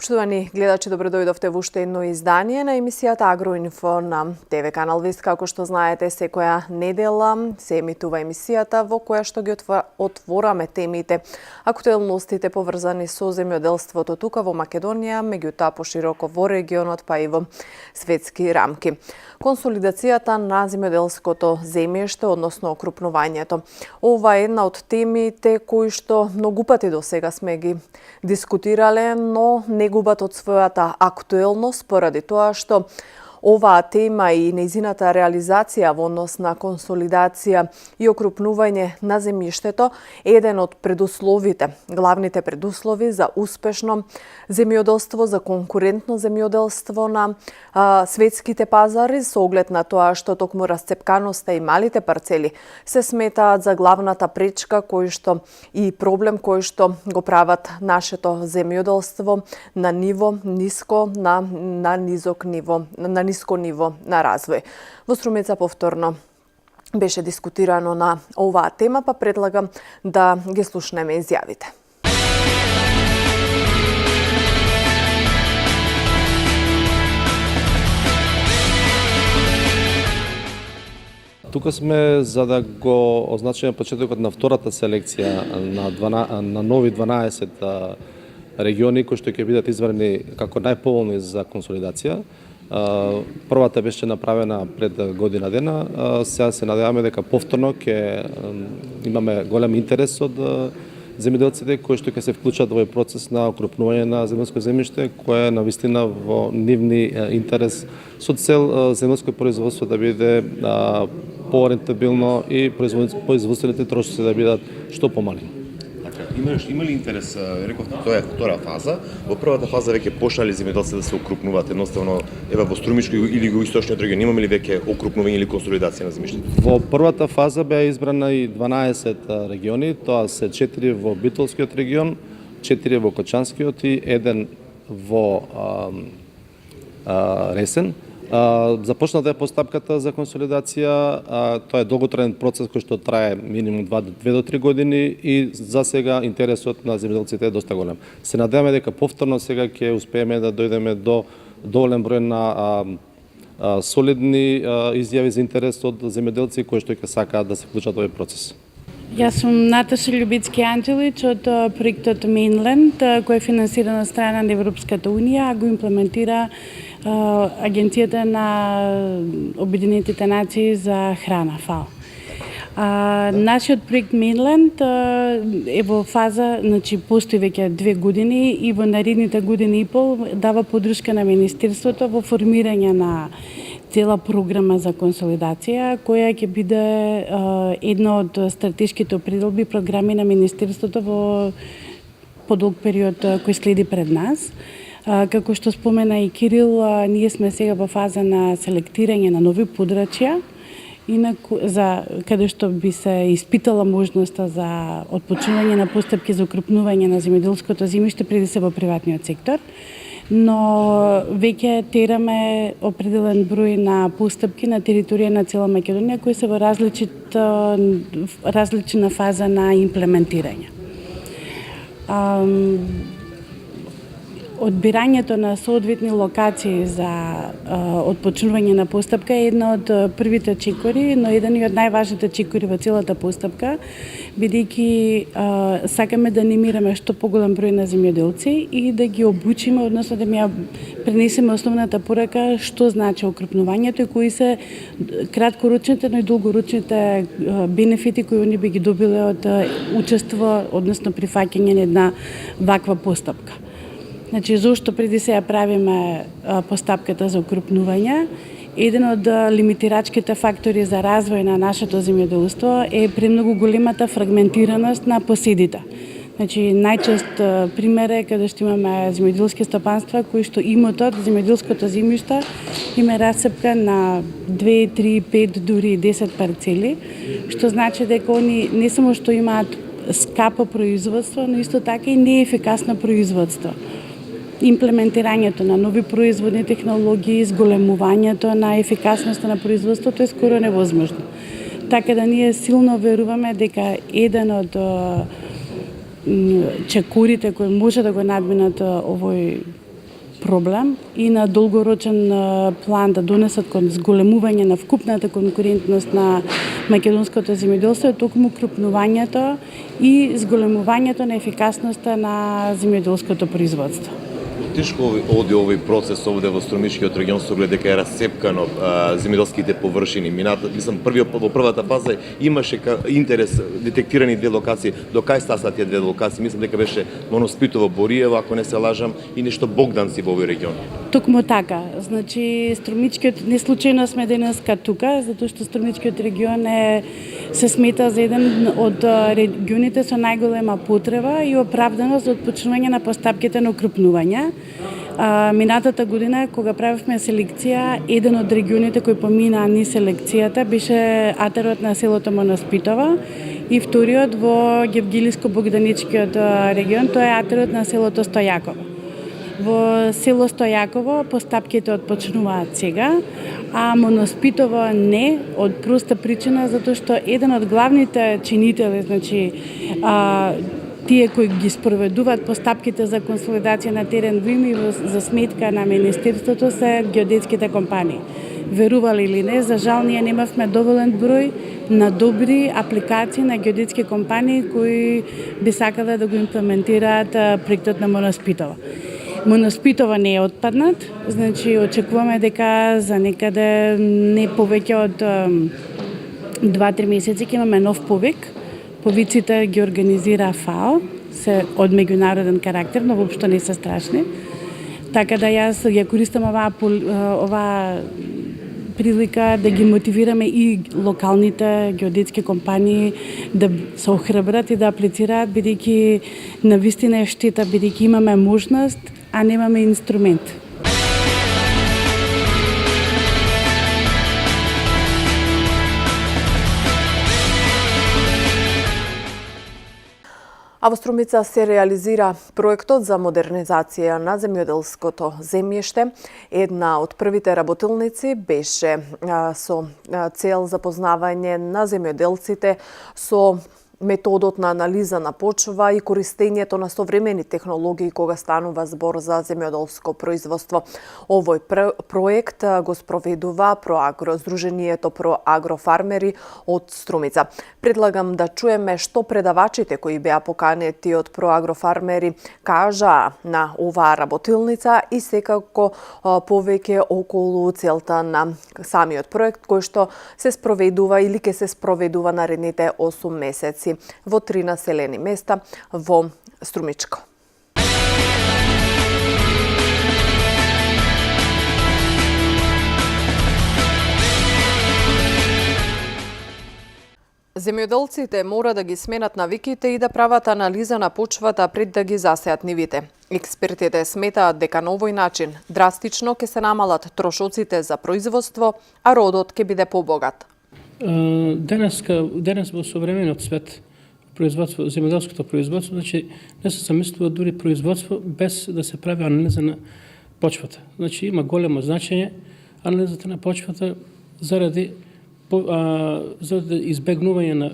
Почитувани гледачи, добро дојдовте во уште едно издание на емисијата Агроинфо на ТВ Канал Вест. Како што знаете, секоја недела се емитува емисијата во која што ги отвораме темите, актуелностите поврзани со земјоделството тука во Македонија, меѓутоа пошироко во регионот, па и во светски рамки. Консолидацијата на земјоделското земјиште, односно окрупнувањето. Ова е една од темите кои што многу пати до сега сме ги дискутирале, но не губат од својата актуелност поради тоа што оваа тема и нејзината реализација во однос на консолидација и окрупнување на земјиштето е еден од предусловите, главните предуслови за успешно земјоделство, за конкурентно земјоделство на светските пазари, со оглед на тоа што токму расцепканоста и малите парцели се сметаат за главната пречка кој што и проблем кој што го прават нашето земјоделство на ниво ниско, на низок ниво, на ниско ниво на развој. Во Струмица повторно беше дискутирано на оваа тема, па предлагам да ги слушнеме изјавите. Тука сме за да го означиме почетокот на втората селекција на нови 12 региони кои што ќе бидат избрани како најповолни за консолидација. Првата беше направена пред година дена, сега се надеваме дека повторно ќе имаме голем интерес од земјоделците кои што ќе се вклучат во процес на окрупнување на земјско земјиште, кое е навистина во нивни интерес со цел земјско производство да биде порентабилно и производствените трошоци да бидат што помали. Има ли интерес, реков, тоа е втора фаза. Во првата фаза веќе почнали земјоделците да се окрупнуваат, едноставно ева во Струмичко или югоисточниот регион, имаме ли веќе окрупнување или консолидација на земјиштето? Во првата фаза беа избрана и 12 региони, тоа се 4 во Битолскиот регион, 4 во Кочанскиот и 1 во Ресен. Започната е постапката за консолидација, тоа е долготраен процес кој што трае минимум 2 до 3 години и за сега интересот на земјоделците е доста голем. Се надеваме дека повторно сега ќе успееме да дојдеме до доволен број на солидни изјави за интерес од земјоделци кои што ќе сакаат да се вклучат во овој процес. Јас сум Наташа Љубицки-Анџелич од проектот Mainland, кој е финансиран од страна на Европската унија, а го имплементира Агенцијата на Обединетите нации за храна, ФАО. Нашиот проект Mainland е во фаза, значи постои веќе 2 години и во наредните години и пол дава поддршка на Министерството во формирање на цела програма за консолидација, која ќе биде една од стратешките определби програми на Министерството во подолг период кој следи пред нас. Како што спомена и Кирил, ние сме сега во фаза на селектирање на нови подрачја, за каде што би се испитала можноста за отпочнување на постапки за окрупнување на земјоделското земјиште преди се во приватниот сектор. Но веќе тераме определен број на постапки на територија на цела Македонија кои се во различна фаза на имплементирање. Одбирањето на соодветни локации за отпочнување на постапка е една од првите чекори, но еден и од најважните чекори во целата постапка, бидејќи сакаме да анимираме што поголем број на земјоделци и да ги обучиме, односно да ја пренесеме основната порака што значи окрупнувањето и кои се краткорочните, но и долгорочните бенефити кои они би ги добиле од учество, односно прифаќање на една ваква постапка. Значи, зошто преди се ја правиме постапката за окрупнување? Еден од лимитирачките фактори за развој на нашето земјоделство е премногу големата фрагментираност на поседите. Значи, најчест пример е каде што имаме земјоделски стопанства кои што имотот, земјоделското земјиште има расцепка на 2, 3, 5, дури 10 парцели, што значи дека они не само што имаат скапо производство, но исто така и неефикасно производство. Имплементирањето на нови производни технологии, зголемувањето на ефикасноста на производството е скоро невозможно. Така да ние силно веруваме дека еден од чекорите кои може да го надминат овој проблем и на долгорочен план да донесат кон зголемување на вкупната конкурентност на македонското земјоделство е токму крупнувањето и зголемувањето на ефикасноста на земјоделското производство. Тешко оди овој процес овде во Струмичкиот регион со оглед дека е расцепкано земјоделските површини. Во првата фаза имаше интерес детектирани две локации. До кај стаса тие две локации? Мислам дека беше Моноспитово, Бориево, ако не се лажам, и нешто Богданци во овој регион. Токму така. Значи Струмичкиот, не случајно сме денеска тука, затоа што Струмичкиот регион се смета за еден од регионите со најголема потреба и оправданост за отпочнување на постапките на укрупнување. Минатата година, кога правевме селекција, еден од регионите кои поминаа ни селекцијата беше атерот на селото Моноспитова и вториот во Гевгилиско-Богданичкиот регион, тоа е атерот на селото Стојаково. Во село Стојаково постапките отпочнуваат сега, а Моноспитово не, од проста причина затоа што еден од главните чинители, значи тие кои ги спроведуваат постапките за консолидација на терен во име за сметка на Министерството се геодетските компании. Верували или не, за жал ние немавме доволен број на добри апликации на геодетски компании кои би сакале да го имплементираат проектот на Моноспитово. Моноспитово не е отпаднат, значи очекуваме дека за некаде не повеќе од 2-3 месеци ќе имаме нов повик. Повиците ги организира ФАО, се од меѓународен карактер, но воопшто не се страшни. Така да јас ја користам оваа прилика да ги мотивираме и локалните геодетски компании да се охрабрат и да аплицираат, бидејќи навистина е штета, бидејќи имаме можност, а немаме инструмент. А во Струмица се реализира проектот за модернизација на земјоделското земјиште. Една од првите работилници беше со цел запознавање на земјоделците со методот на анализа на почва и користењето на современи технологии кога станува збор за земјоделско производство. Овој проект го спроведува Проагро, Сдруженијето Проагрофармери од Струмица. Предлагам да чуеме што предавачите кои беа поканети од Проагрофармери кажаа на оваа работилница и секако повеќе околу целта на самиот проект кој што се спроведува или ќе се спроведува наредните 8 месеци во 3 населени места во Струмичко. Земјоделците мора да ги сменат навиките и да прават анализа на почвата пред да ги засеат нивите. Експертите сметаат дека на овој начин драстично ќе се намалат трошоците за производство, а родот ќе биде побогат. Денес во современиот свет земјоделското производство, значи не се замислува дури производство без да се прави анализа на почвата. Значи има големо значење анализата на почвата заради избегнување на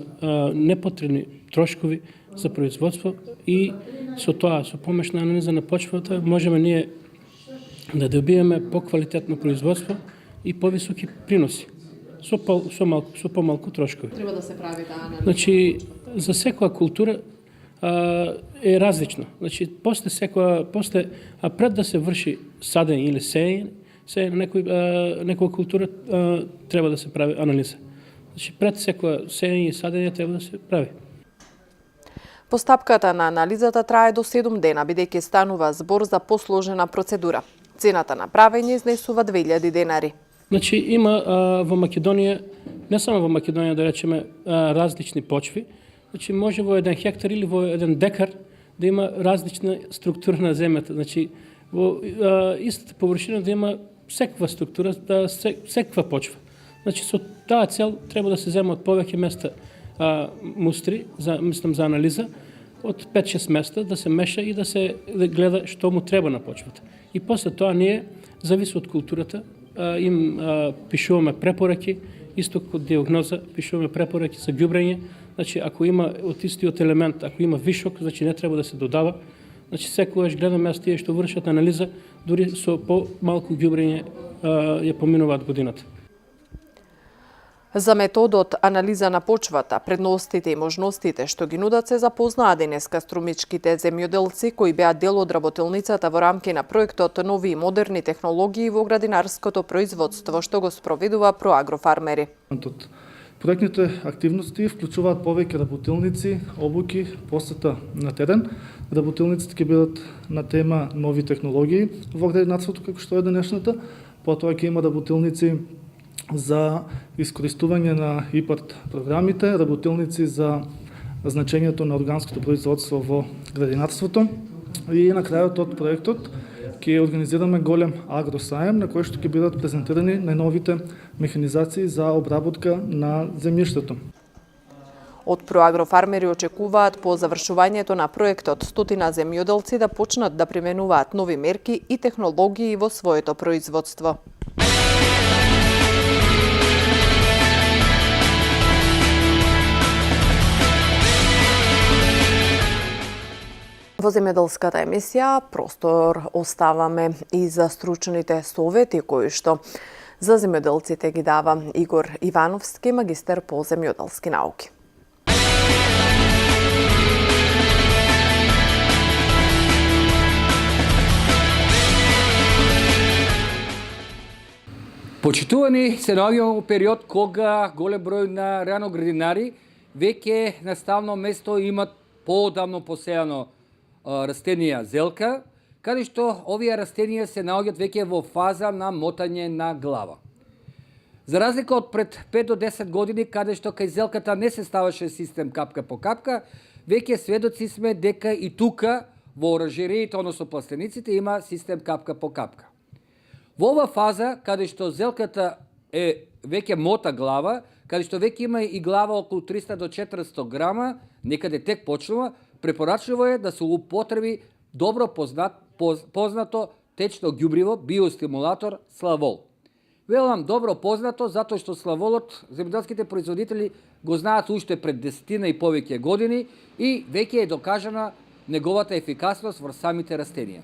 непотребни трошкови за производство и со тоа, со помош на анализа на почвата, можеме ние да добиеме поквалитетно производство и повисоки приноси со помалку трошкови. Треба да се прави таа анализа. Значи, за секоја култура е различно. Значи, после пред да се врши садење или сеење на некоја култура треба да се прави анализа. Значи, пред секоја сеење и садење треба да се прави. Постапката на анализата трае до 7 дена, бидејќи станува збор за посложена процедура. Цената на правење изнесува 2000 денари. Значи, има во Македонија, не само во Македонија, да речеме, различни почви. Значи, може во 1 хектар или во 1 декар да има различна структура на земјата. Значи, во истата површина да има секаква структура, секаква почва. Значи, со таа цел треба да се земат повеќе места мустри, за анализа, од 5-6 места да се меша и да се гледа што му треба на почвата. И после тоа ние, зависи од културата, им пишуваме препораки, исто како диагноза, пишуваме препораки за ѓубрење. Значи, ако има од истиот елемент, ако има вишок, значи не треба да се додава. Значи, секогаш гледаме тие што вршат анализа дури со по-малку ѓубрење ја поминуваат годината. За методот анализа на почвата, предностите и можностите што ги нудат се запознаа денеска струмичките земјоделци кои беа дел од работилницата во рамки на проектот Нови и модерни технологии во градинарското производство што го спроведува Проагрофармери. Проектните активности вклучуваат повеќе работилници, обуки, посета на терен. Работилниците ќе бидат на тема нови технологии во градинарството како што е денешната, потоа ќе има работилници за искористување на ИПАРТ програмите, работилници за значењето на органското производство во градинарството и на крајот од проектот ќе организираме голем агросаем на кој што ќе бидат презентирани најновите механизации за обработка на земјиштето. Од Проагрофармери очекуваат по завршувањето на проектот стотина земјоделци да почнат да применуваат нови мерки и технологии во своето производство. Во земјоделската емисија простор оставаме и за стручните совети кои што за земјоделците ги дава Игор Ивановски, магистер по земјоделски науки. Почитувани се наоѓаме во период кога голем број на раноградинари веќе на стално место имат поодамно посејано растенија зелка, каде што овие растенија се наоѓаат веќе во фаза на мотање на глава. За разлика од пред 5 до 10 години, каде што кај зелката не се ставаше систем капка по капка, веќе сведоци сме дека и тука во оранжериите, односно пластениците, има систем капка по капка. Во ова фаза, каде што зелката е веќе мота глава, каде што веќе има и глава околу 300 до 400 грама, некаде тек почнува, препорачливо е да се употреби добро познато течно ѓубриво, биостимулатор Славол. Велам добро познато затоа што Славолот земјоделските производители го знаат уште пред 10 и повеќе години и веќе е докажана неговата ефикасност врз самите растенија.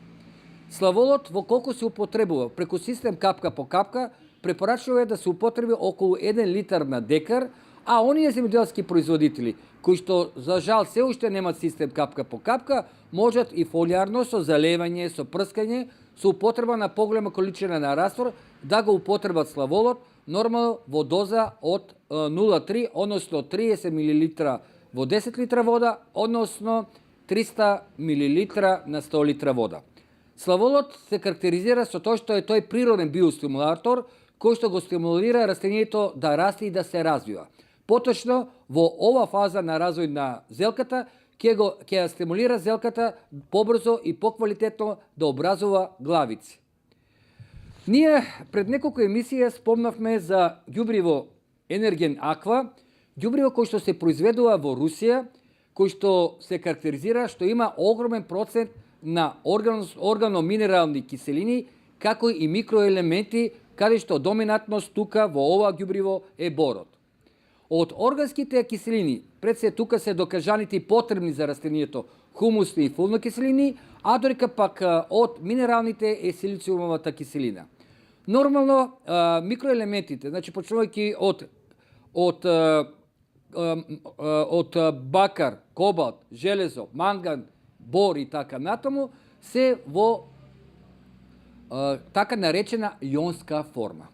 Славолот во колку се употребува преку систем капка по капка, препорачливо е да се употреби околу 1 литар на декар, а оние земјоделски производители кои што за жал се уште немат систем капка по капка, можат и фолиарно со залевање, со прскање, со употреба на поголема количина на раствор да го употребат Славолот, нормално во доза од 0,3, односно 30 мл во 10 литра вода, односно 300 мл на 100 литра вода. Славолот се карактеризира со тоа што е тој природен биостимулатор кој што го стимулира растението да расте и да се развива. Поточно, во ова фаза на развој на зелката, ќе ја стимулира зелката побрзо и поквалитетно да образува главици. Ние пред неколку емисија спомнавме за ѓубриво Енерген Аква, ѓубриво кој што се произведува во Русија, кој што се карактеризира што има огромен процент на органоминерални киселини, како и микроелементи, каде што доминантност тука во ова ѓубриво е борот. Од органските киселини, пред се тука се докажаните и потребни за растението хумусни и фулни киселини, а дорека пак од минералните е силициумовата киселина. Нормално микроелементите, значи почнувајќи од бакар, кобалт, железо, манган, бор и така натаму, се во така наречена јонска форма.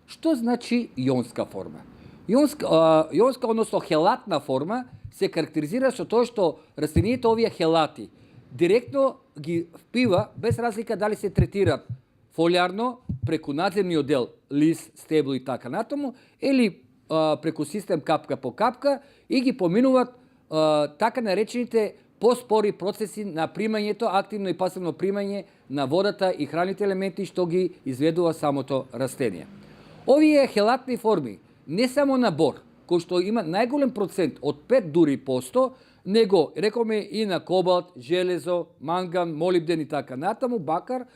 Што значи јонска форма? Јонска, односно хелатна форма, се карактеризира со тоа што растенијата овие хелати директно ги впива, без разлика дали се третираат фолиарно, преку надземниот дел, лист, стебло и така натаму, или преку систем капка по капка и ги поминуваат така наречените поспори процеси на примањето, активно и пасивно примање на водата и храните елементи што ги изведува самото растение. Овие хелатни форми не само на бор, кој што има најголем процент од 5 дури посто, него рековме и на кобалт, железо, манган, молибден и така натаму, бакар,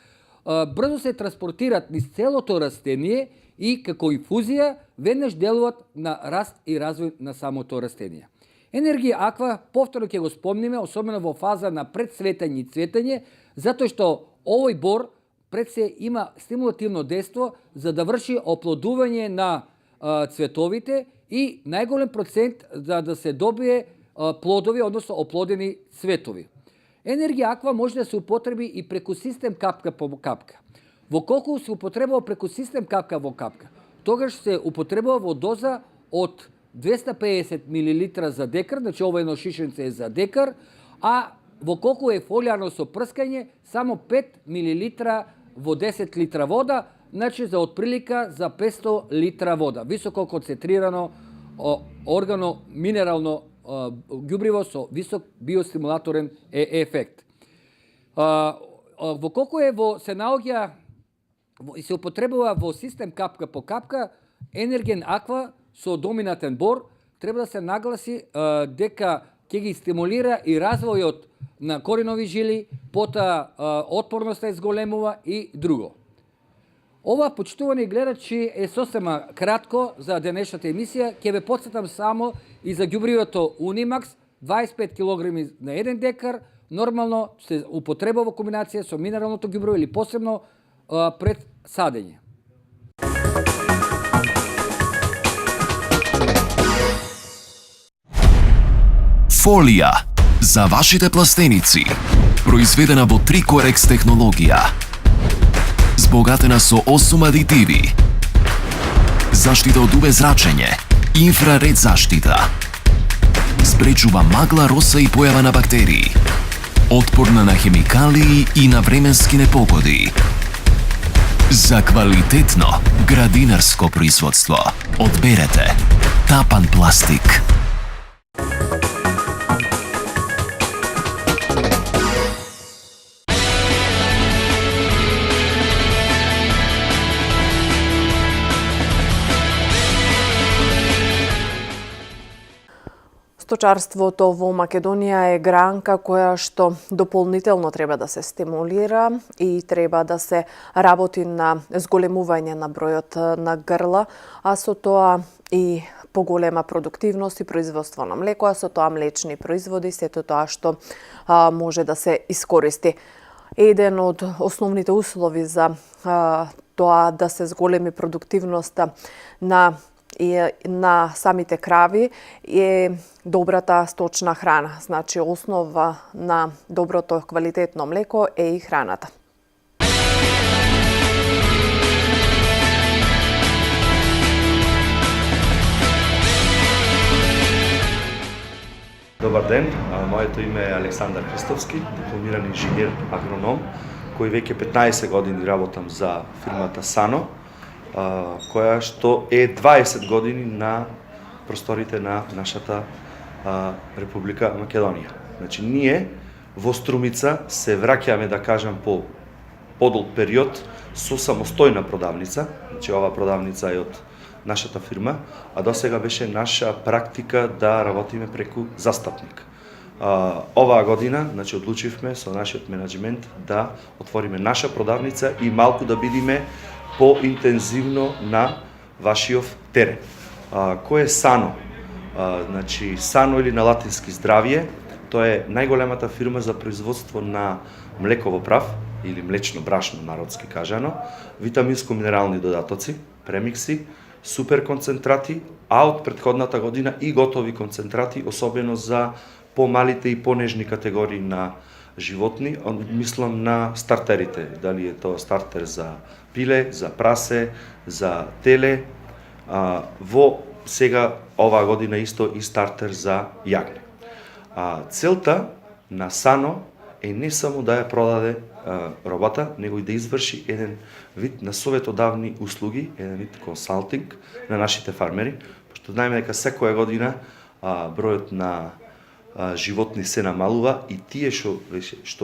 брзо се транспортират низ целото растение и како инфузија веднаш делуваат на раст и развој на самото растение. Енергија Аква, повторно ќе го спомниме, особено во фаза на предцветање и цветање, затоа што овој бор пред се има стимулативно действо за да врши оплодување на цветовите и најголем процент за да се добие плодови, односно оплодени цветови. Енергија аква може да се употреби и преку систем капка по капка. Во колку се употребува преку систем капка во капка, тогаш се употребува во доза од 250 мл за декар, значи ова едно шишенце е за декар, а во колку е фолијарно со прскање, само 5 мл во 10 литра вода, значи за отприлика за 500 литра вода. Високо концентрирано органо-минерално ѓубриво со висок биостимулаторен ефект. Во колку се наоѓа и се употребува во систем капка по капка, енерген аква со доминатен бор, треба да се нагласи дека ќе ги стимулира и развојот на коренови жили, потоа отпорноста изголемува и друго. Ова, почитувани гледачи, е сосема кратко за денешната емисија. Ќе ве потсетам само и за ѓубривото Унимакс, 25 кг на 1 декар, нормално се употреба во комбинација со минералното ѓубриво или посебно пред садење. Фолија за вашите пластеници, произведена во Трикорекс технологија, збогатена со 8 адитиви, заштита од UV зрачење, инфраред заштита, спречува магла, роса и појава на бактерии, отпорна на хемикалии и на временски непогоди. За квалитетно градинарско производство одберете Тапан пластик. Сточарството во Македонија е гранка која што дополнително треба да се стимулира и треба да се работи на зголемување на бројот на грла, а со тоа и поголема продуктивност и производство на млеко, а со тоа млечни производи, сето тоа што може да се искористи. Еден од основните услови за тоа да се зголеми продуктивноста на самите крави е добрата сточна храна. Значи, основа на доброто квалитетно млеко е и храната. Добар ден, моето име е Александар Христовски, дипломиран инженер агроном, кој веќе 15 години работам за фирмата Сано, која што е 20 години на просторите на нашата Република Македонија. Значи, ние во Струмица се враќаме, да кажам, по подолг период со самостојна продавница. Значи, ова продавница е од нашата фирма, а досега беше наша практика да работиме преку застапник. Оваа година, значи, одлучивме со нашиот менеджмент да отвориме наша продавница и малку да бидиме по-интензивно на вашиот терен. Кој е Сано? Значи, Сано или на латински здравје, тоа е најголемата фирма за производство на млеково прав или млечно брашно, народски кажано, витаминско-минерални додатоци, премикси, супер концентрати, а од претходната година и готови концентрати, особено за помалите и понежни категории на животни, мислам на стартерите, дали е тоа стартер за пиле, за прасе, за теле, во сега оваа година исто и стартер за јагне. Целта на Сано е не само да ја продаде робата, него и да изврши еден вид на советодавни услуги, еден вид консалтинг на нашите фармери, пошто знаеме дека секоја година бројот на животни се намалува и тие што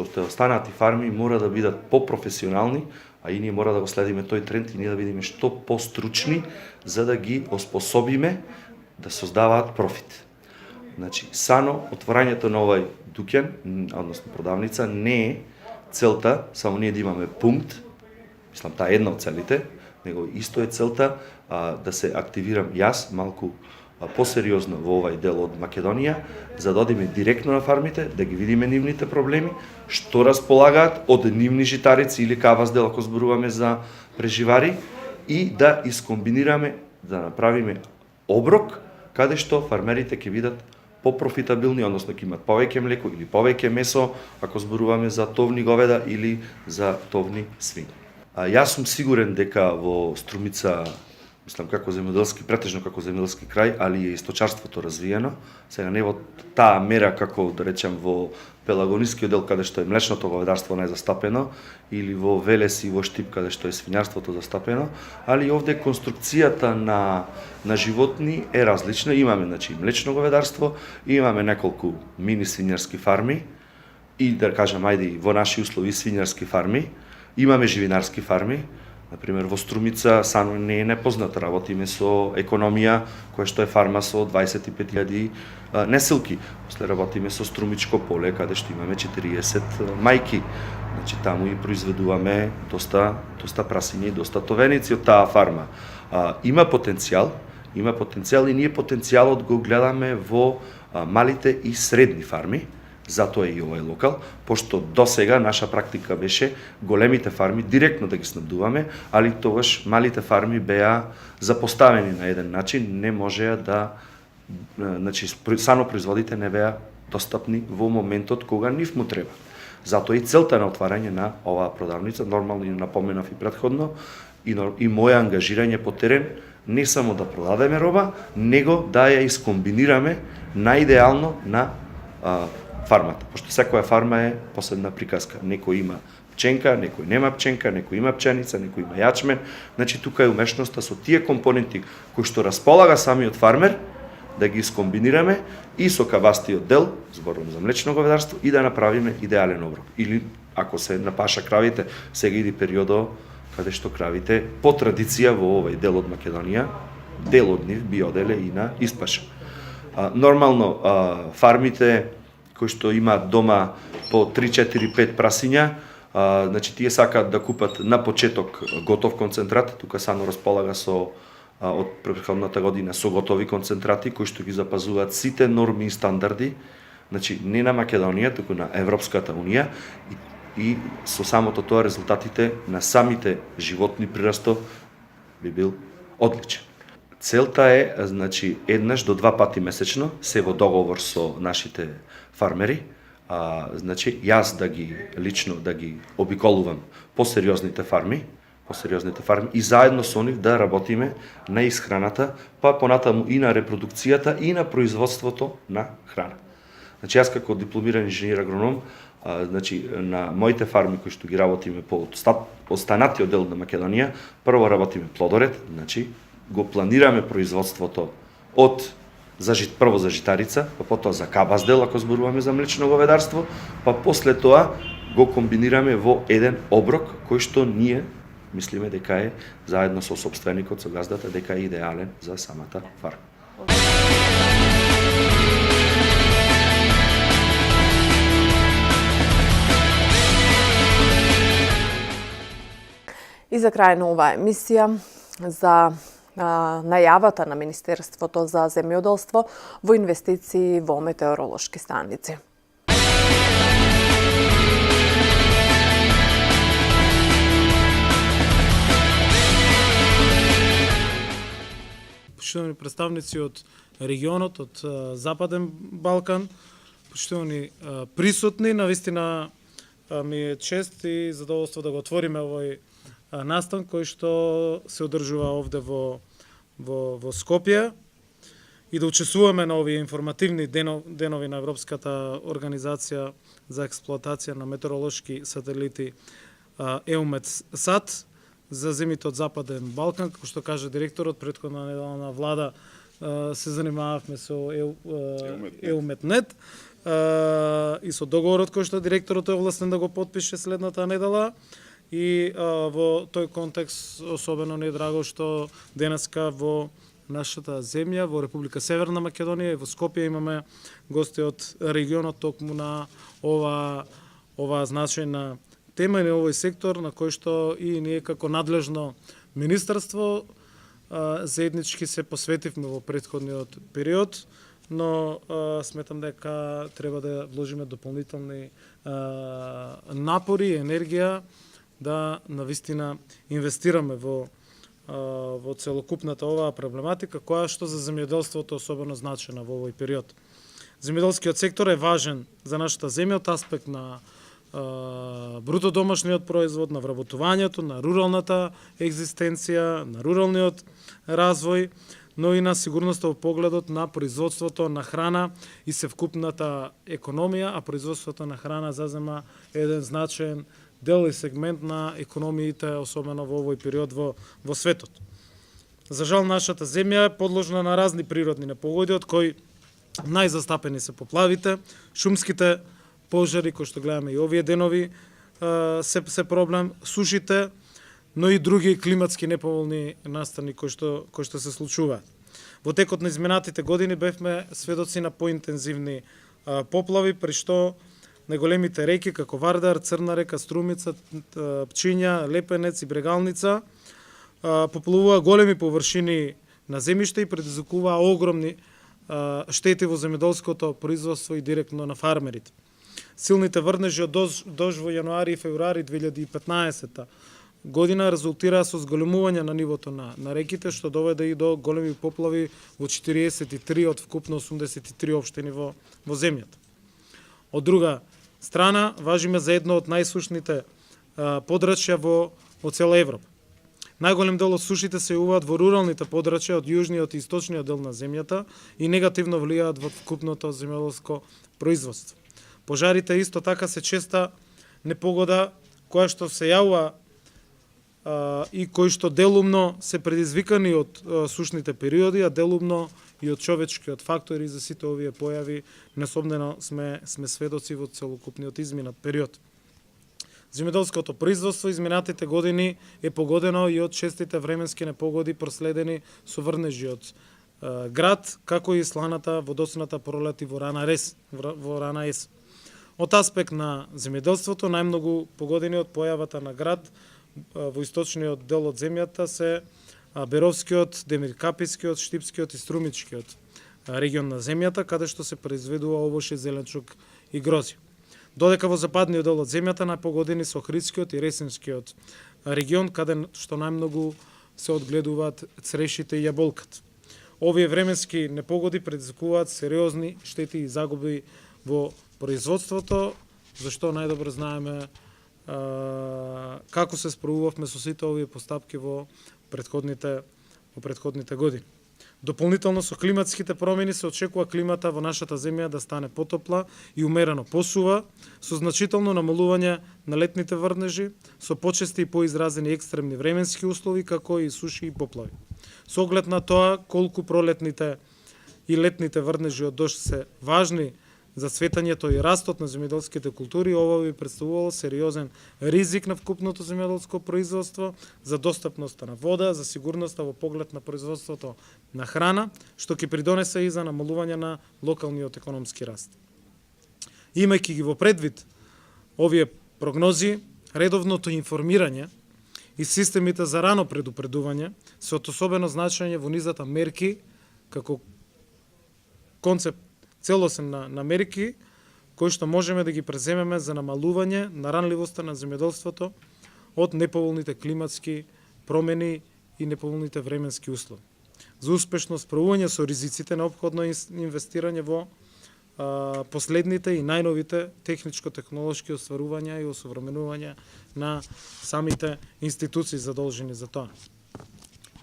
ќе останат и фарми мора да бидат попрофесионални, а и ние мора да го следиме тој тренд и ние да бидеме што постручни за да ги оспособиме да создаваат профит. Значи, Сано, отворањето на овај дуќан, односно продавница, не е целта само ние да имаме пункт, мислам таа е една од целите, него исто е целта да се активирам јас малку посериозно во овај дел од Македонија, за да одиме директно на фармите, да ги видиме нивните проблеми, што располагаат од нивни житарици или каваздел, ако зборуваме за преживари, и да искомбинираме, да направиме оброк, каде што фармерите ќе бидат попрофитабилни, односно ќе имат повеќе млеко или повеќе месо, ако зборуваме за товни говеда или за товни свињи. Јас сум сигурен дека во Струмица, мислам како земјоделски, претежно како земјоделски крај, али е сточарството развиено. Сега не во таа мера како да речем во пелагонискиот дел каде што е млечното говедарство најзастапено или во Велес и во Штип каде што е свинјарството застапено, али овде конструкцијата на животни е различна. Имаме значи млечно говедарство, имаме неколку мини свинјарски фарми и да кажам ајде во наши услови свинјарски фарми, имаме живинарски фарми. Например, во Струмица Сано не е непознат, работиме со економија, која што е фарма со 25.000 неселки. После работиме со Струмичко поле, каде што имаме 40 мајки. Значи, таму и произведуваме доста прасиња и доста товеници од таа фарма. Има потенцијал и ние потенцијалот го гледаме во малите и средни фарми. Затоа е и овај локал, пошто до сега наша практика беше големите фарми директно да ги снабдуваме, али тогаш малите фарми беа запоставени на еден начин, не можеа да, значи сано производите не беа достапни во моментот кога нив му треба. Затоа и целта на отварање на оваа продавница, нормално и напоменав и претходно, и моје ангажирање по терен, не само да продадеме роба, него да ја искомбинираме наидеално на фармата, пошто секоја фарма е посебна приказка. Некој има пченка, некој нема пченка, некој има пченица, некој има јачмен. Значи тука е умешноста со тие компоненти кои што располага самиот фармер, да ги искомбинираме и со кавастиот дел, зборувам за млечно говедарство, и да направиме идеален оброк. Или ако се напаша кравите, сега иди периодо каде што кравите по традиција во овој дел од Македонија, дел од нив би оделе и на испаша. Нормално фармите кои што имаат дома по 3-4-5 прасиња, значи тие сакаат да купат на почеток готов концентрат, тука Сано располага со од претходната година со готови концентрати кои што ги запазуваат сите норми и стандарди, значи не на Македонија, туку на Европската унија и со самото тоа резултатите на самите животни прирасто би бил одличен. Целта е, значи, еднаш до 2 пати месечно, се во договор со нашите фармери, значи, јас лично да ги обиколувам посериозните фарми и заедно со нив да работиме на исхраната, па понатаму и на репродукцијата и на производството на храна. Значи, јас како дипломиран инженер агроном, значи, на моите фарми кои што ги работиме по останатиот дел на Македонија, прво работиме плодоред, значи, го планираме производството прво за житарица, па потоа за кабаздел, ако зборуваме за млечно говедарство, па после тоа го комбинираме во еден оброк кој што ние мислиме дека е заедно со сопственикот, со газдата, дека е идеален за самата фарма. И за крај на оваа емисија, за најавата на Министерството за земјоделство во инвестиции во метеоролошки станици. Почитувани представници од регионот, од Западен Балкан, почитувани присутни, навистина ми е чест и задоволство да го отвориме овој настан кој што се одржува овде во Скопје и да учествуваме на овие информативни денови на Европската организација за експлоатација на метеоролошки сателити EUMETSAT за земите од Западен Балкан, како што каже директорот, претходна недела на влада се занимававме со EUMETNET и со договорот кој што директорот е овластен да го потпише следната недела. И во тој контекст особено не е драго што денеска во нашата земја, во Република Северна Македонија и во Скопје имаме гости од регионот токму на ова значајна тема и на овој сектор на кој што и ние како надлежно министерство заеднички се посветивме во претходниот период, но сметам дека треба да вложиме дополнителни напори и енергија да навистина инвестираме во целокупната оваа проблематика, која што за земјоделството особено значена во овој период. Земјоделскиот сектор е важен за нашата земја од аспект на бруто домашниот производ, на вработувањето, на руралната екзистенција, на руралниот развој, но и на сигурноста во погледот на производството на храна и севкупната економија, а производството на храна зазема еден значаен дел и сегмент на економиите, особено во овој период во светот. За жал, нашата земја е подложна на разни природни непогоди, од кои најзастапени се поплавите, шумските пожари, кои што гледаме и овие денови, се проблем, сушите, но и други климатски неповолни настани кои што се случуваат. Во текот на изминатите години бевме сведоци на поинтензивни поплави, при што најголемите реки како Вардар, Црна река, Струмица, Пчиња, Лепенец и Брегалница поплуваа големи површини на земјиште и предизвикуваа огромни штети во земјоделското производство и директно на фармерите. Силните врнежи од дожд во јануари и февруари 2015 година резултираа со зголемување на нивото на реките, што доведе и до големи поплави во 43 од вкупно 83 општини во земјата. Од друга страна, важиме за едно од најсушните подрачја во цела Европа. Најголем дел од сушите се јавуваат во руралните подрачја од јужниот и источниот дел на земјата и негативно влијаат во вкупното земјоделско производство. Пожарите исто така се честа непогода која што се јавува и кои што делумно се предизвикани од сушните периоди, а делумно и од човечкиот фактор, и за сите овие појави несомнено сме сведоци во целокупниот изминат период. Земјоделското производство изминатите години е погодено и од честите временски непогоди проследени со врнежи од град, како и сланата водосната пролет и во рана есен. Од аспект на земјоделството, најмногу погодени од појавата на град во источниот дел од земјата се Беровскиот, Демиркапискиот, Штипскиот и Струмичкиот регион на земјата, каде што се произведува овоше, зеленчук и грозје. Додека во западниот дел од земјата најпогодени со Охридскиот и Ресинскиот регион, каде што најмногу се одгледуваат црешите и јаболката. Овие временски непогоди предизвикуваат сериозни штети и загуби во производството, зашто најдобро знаеме како се справувавме со сите овие постапки во претходните години. Дополнително со климатските промени се очекува климата во нашата земја да стане потопла и умерено посува, со значително намалување на летните врнежи, со почести и поизразени екстремни временски услови, како и суши и поплави. Со оглед на тоа колку пролетните и летните врнежи од дожд се важни за цветањето и растот на земјоделските култури, ова би представувало сериозен ризик на вкупното земјоделско производство, за достапноста на вода, за сигурноста во поглед на производството на храна, што ќе придонесе и за намалување на локалниот економски раст. Имајќи ги во предвид овие прогнози, редовното информирање и системите за рано предупредување се од особено значење во низата мерки како концепт целосен на мерки кои што можеме да ги преземеме за намалување на ранливоста на земјоделството од неповолните климатски промени и неповолните временски услови. За успешно справување со ризиците неопходно инвестирање во последните и најновите техничко-технолошки остварувања и осовременување на самите институции задолжени за тоа.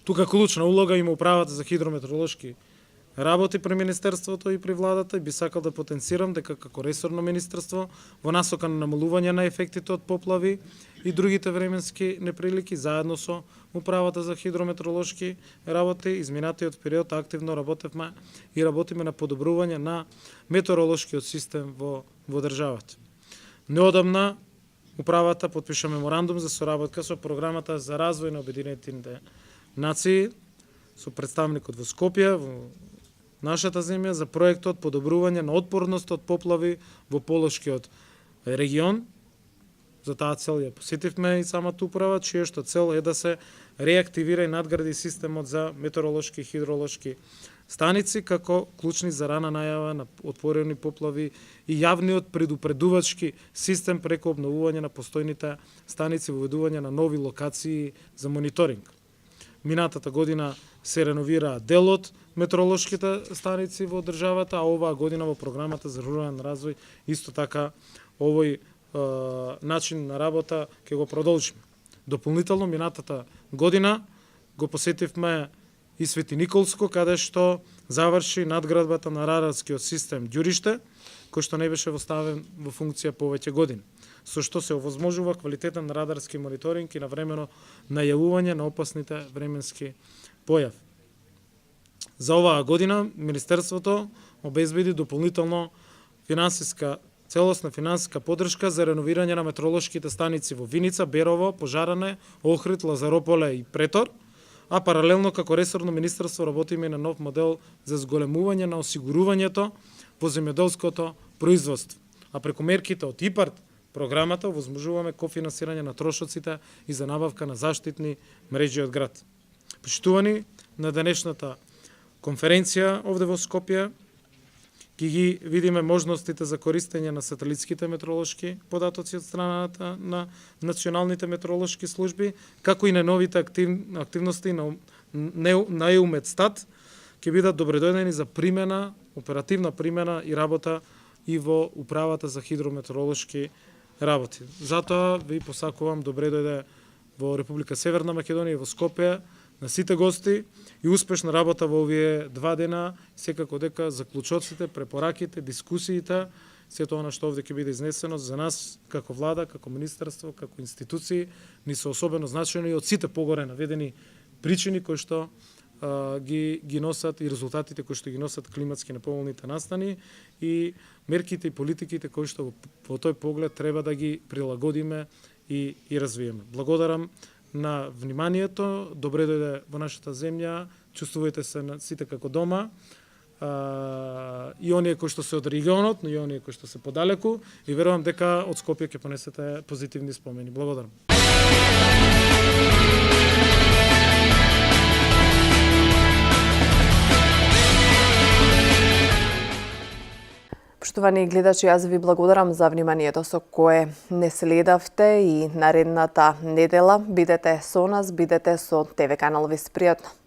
Тука клучна улога има управата за хидрометеоролошки работи при Министерството и при владата, и би сакал да потенцирам дека како ресорно министерство во насока на намалување на ефектите од поплави и другите временски неприлики, заедно со управата за хидрометеоролошки работи, изминатиот период активно работевме и работиме на подобрување на метеоролошкиот систем во државата. Неодамна управата потпиша меморандум за соработка со програмата за развој на Обединетите нации со представникот во Скопје, во нашата земја, за проектот подобрување на отпорност од поплави во Полошкиот регион, За таа цел ја посетивме и самата управа, чија што цел е да се реактивира и надгради системот за метеоролошки и хидролошки станици како клучни за рана најава на отворени поплави и јавниот предупредувачки систем преку обновување на постојните станици, воведување на нови локации за мониторинг. Минатата година се реновира дел од метеоролошките станици во државата, а оваа година во програмата за рурален развој исто така овој начин на работа ќе го продолжиме. Дополнително минатата година го посетивме и Свети Николско, каде што заврши надградбата на радарскиот систем Ѓуриште, кој што не беше поставен во функција повеќе години, со што се овозможува квалитетен радарски мониторинг и навремено најавување на опасните временски појави. За оваа година Министерството обезбеди дополнително целосна финансиска поддршка за реновирање на метеоролошките станици во Виница, Берово, Пожаране, Охрид, Лазарополе и Претор, а паралелно како ресорно министерство работиме на нов модел за зголемување на осигурувањето во земјоделското производство. А преку мерките од ИПАРД програмата овозможуваме кофинансирање на трошоците и за набавка на заштитни мрежи од град. Почитувани, на денешната конференција овде во Скопје ги видиме можностите за користење на сателитските метеоролошки податоци од страната на националните метеоролошки служби, како и на новите активности на ЕУМЕТСТАТ, ќе бидат добредојдени за примена, оперативна примена и работа и во управата за хидрометеоролошки работи. Затоа ви посакувам добре дојде во Република Северна Македонија и во Скопје на сите гости и успешна работа во овие 2 дена, секако дека заклучоците, препораките, дискусиите, се тоа што овде ќе биде изнесено за нас како влада, како министерство, како институции, ни се особено значени и од сите погоре наведени причини кои што ги носат и резултатите кои што ги носат климатски неповолните настани и мерките и политиките кои што во тој поглед треба да ги прилагодиме и развиеме. Благодарам на вниманието, добре дојде во нашата земја, чувствувате се сите како дома, и оние кои што се од регионот, но и оние кои што се подалеку, и верувам дека од Скопје ќе понесете позитивни спомени. Благодарам. Поштовани гледачи, јас ви благодарам за вниманието со кое не следавте и наредната недела. Бидете со нас, бидете со ТВ канал Вест. Пријатно.